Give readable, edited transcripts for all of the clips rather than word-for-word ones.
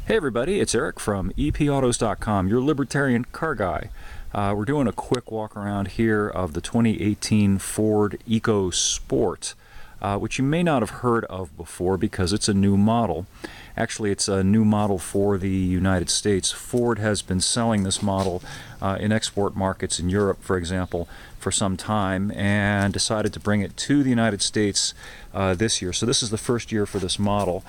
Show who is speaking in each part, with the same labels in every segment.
Speaker 1: Hey everybody, it's Eric from epautos.com, your libertarian car guy. We're doing a quick walk around here of the 2018 Ford EcoSport, which you may not have heard of before because it's a new model. Actually, it's a new model for the United States. Ford has been selling this model in export markets in Europe, for example, for some time, and decided to bring it to the United States this year. So this is the first year for this model.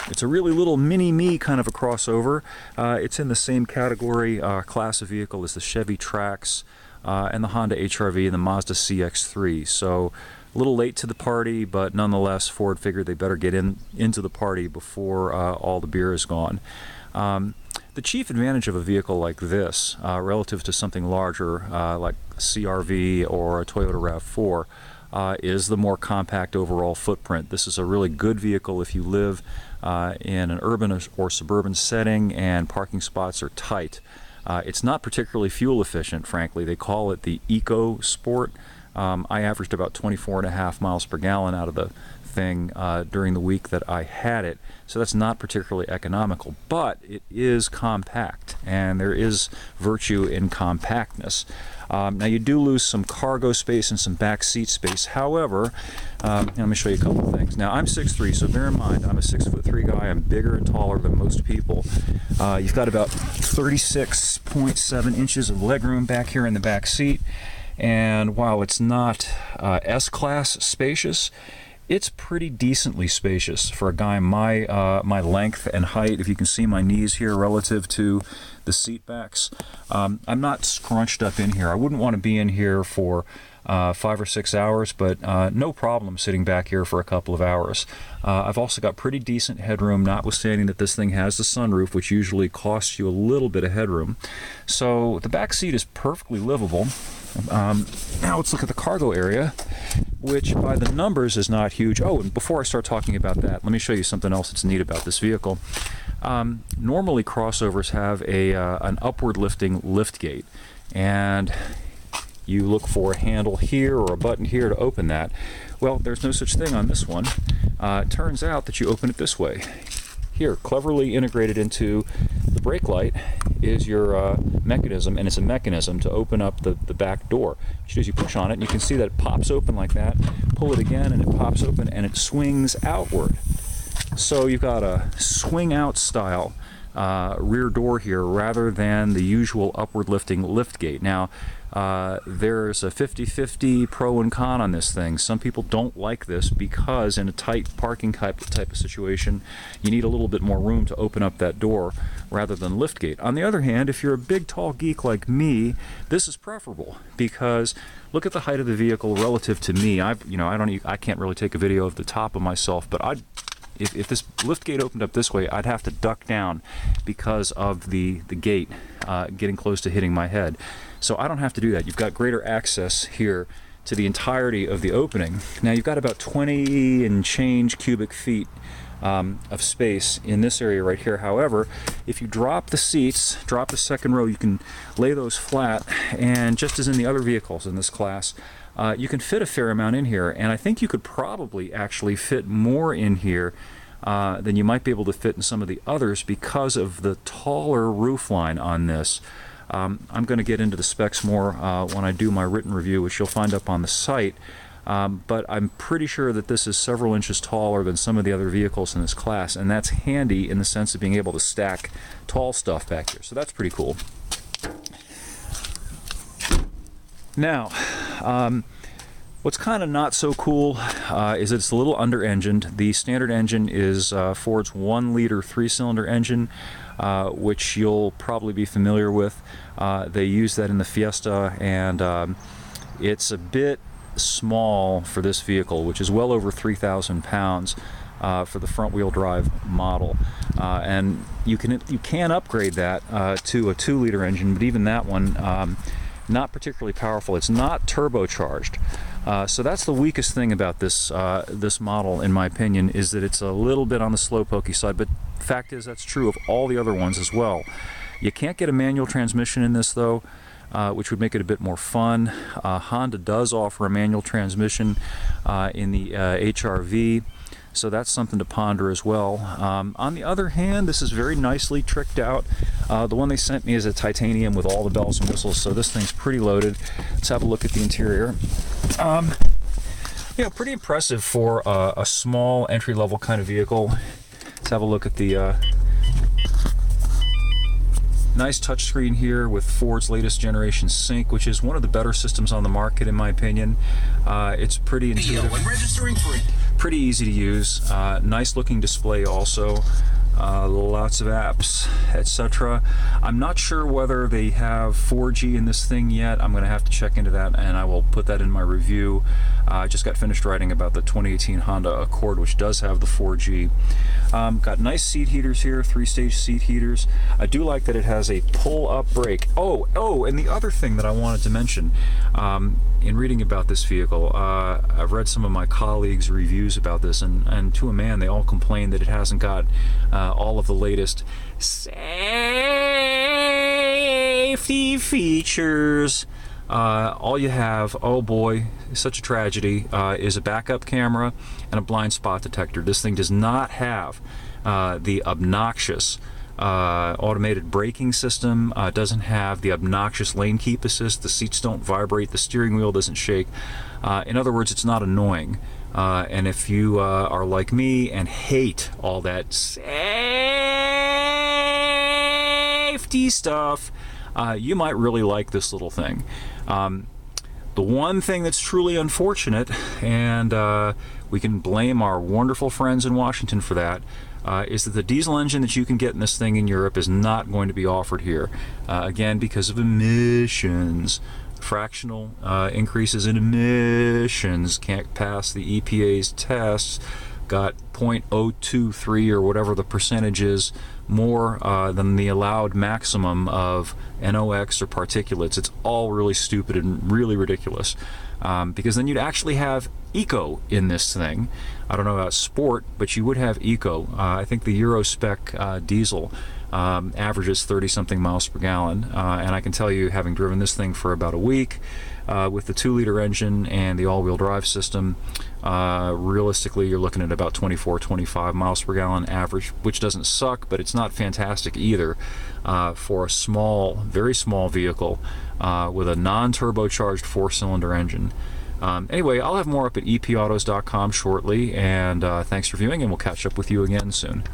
Speaker 1: It's a really little mini-me kind of a crossover. It's in the same category, class of vehicle as the Chevy Trax and the Honda HR-V and the Mazda CX-3. So a little late to the party, but nonetheless, Ford figured they better get into the party before all the beer is gone. The chief advantage of a vehicle like this, relative to something larger like CR-V or a Toyota RAV4, is the more compact overall footprint. This is a really good vehicle if you live in an urban or suburban setting and parking spots are tight. It's not particularly fuel efficient, frankly. They call it the EcoSport. I averaged about 24.5 miles per gallon out of the thing during the week that I had it, so that's not particularly economical, but it is compact, and there is virtue in compactness. Now you do lose some cargo space and some back seat space. However, let me show you a couple of things. Now I'm 6'3", so bear in mind I'm a 6'3" guy. I'm bigger and taller than most people. You've got about 36.7 inches of legroom back here in the back seat. And while it's not S-Class spacious, it's pretty decently spacious for a guy my length and height. If you can see my knees here relative to the seat backs, I'm not scrunched up in here. I wouldn't want to be in here for 5 or 6 hours, but no problem sitting back here for a couple of hours. I've also got pretty decent headroom, notwithstanding that this thing has the sunroof, which usually costs you a little bit of headroom. So the back seat is perfectly livable. Now let's look at the cargo area, which by the numbers is not huge. Oh, and before I start talking about that, let me show you something else that's neat about this vehicle. Normally crossovers have an upward lifting lift gate, and you look for a handle here or a button here to open that. Well, there's no such thing on this one. It turns out that you open it this way. Here, cleverly integrated into the brake light is your mechanism, and it's a mechanism to open up the back door. What you do is you push on it, and you can see that it pops open like that. Pull it again, and it pops open, and it swings outward. So you've got a swing out style rear door here rather than the usual upward lifting lift gate. Now, there's a 50-50 pro and con on this thing. Some people don't like this because in a tight parking type of situation, you need a little bit more room to open up that door rather than liftgate. On the other hand, if you're a big tall geek like me, this is preferable because look at the height of the vehicle relative to me. I can't really take a video of the top of myself, but if this liftgate opened up this way, I'd have to duck down because of the gate getting close to hitting my head. So I don't have to do that. You've got greater access here to the entirety of the opening. Now you've got about 20 and change cubic feet of space in this area right here. However, if you drop the seats, drop the second row, you can lay those flat, and just as in the other vehicles in this class, you can fit a fair amount in here, and I think you could probably actually fit more in here than you might be able to fit in some of the others because of the taller roof line on this. I'm going to get into the specs more when I do my written review, which you'll find up on the site, but I'm pretty sure that this is several inches taller than some of the other vehicles in this class, and that's handy in the sense of being able to stack tall stuff back here, so that's pretty cool. Now, what's kind of not so cool is it's a little under-engined. The standard engine is Ford's 1-liter 3-cylinder engine, which you'll probably be familiar with. They use that in the Fiesta, and it's a bit small for this vehicle, which is well over 3,000 pounds for the front-wheel drive model. And you can upgrade that to a 2-liter engine, but even that one, not particularly powerful. It's not turbocharged. So that's the weakest thing about this this model, in my opinion, is that it's a little bit on the slow-pokey side, but the fact is that's true of all the other ones as well. You can't get a manual transmission in this, though, which would make it a bit more fun. Honda does offer a manual transmission in the HR-V. So that's something to ponder as well. On the other hand, this is very nicely tricked out. The one they sent me is a titanium with all the bells and whistles, so this thing's pretty loaded. Let's have a look at the interior. Yeah, pretty impressive for a small entry-level kind of vehicle. Let's have a look at the nice touchscreen here with Ford's latest generation sync, which is one of the better systems on the market in my opinion. It's pretty intuitive, pretty easy to use, nice looking display also. Lots of apps, etc. I'm not sure whether they have 4G in this thing yet. I'm going to have to check into that, and I will put that in my review. I just got finished writing about the 2018 Honda Accord, which does have the 4G. Got nice seat heaters here, 3-stage seat heaters. I do like that it has a pull-up brake. Oh, and the other thing that I wanted to mention, in reading about this vehicle, I've read some of my colleagues' reviews about this, and to a man, they all complain that it hasn't got all of the latest safety features. All you have, oh boy, such a tragedy, is a backup camera and a blind spot detector. This thing does not have the obnoxious automated braking system, doesn't have the obnoxious lane keep assist, the seats don't vibrate, the steering wheel doesn't shake. In other words, it's not annoying. And if you are like me and hate all that safety stuff, you might really like this little thing. The one thing that's truly unfortunate, and we can blame our wonderful friends in Washington for that, is that the diesel engine that you can get in this thing in Europe is not going to be offered here. Again, because of emissions. Fractional increases in emissions, can't pass the EPA's tests, got 0.023 or whatever the percentage is more than the allowed maximum of NOx or particulates. It's all really stupid and really ridiculous, because then you'd actually have eco in this thing. I don't know about sport, but you would have eco. I think the Euro spec diesel averages 30-something miles per gallon, and I can tell you, having driven this thing for about a week with the 2-liter engine and the all-wheel drive system, realistically you're looking at about 24-25 miles per gallon average, which doesn't suck, but it's not fantastic either for a small, very small vehicle with a non-turbocharged 4-cylinder engine. Anyway, I'll have more up at epautos.com shortly, and thanks for viewing, and we'll catch up with you again soon.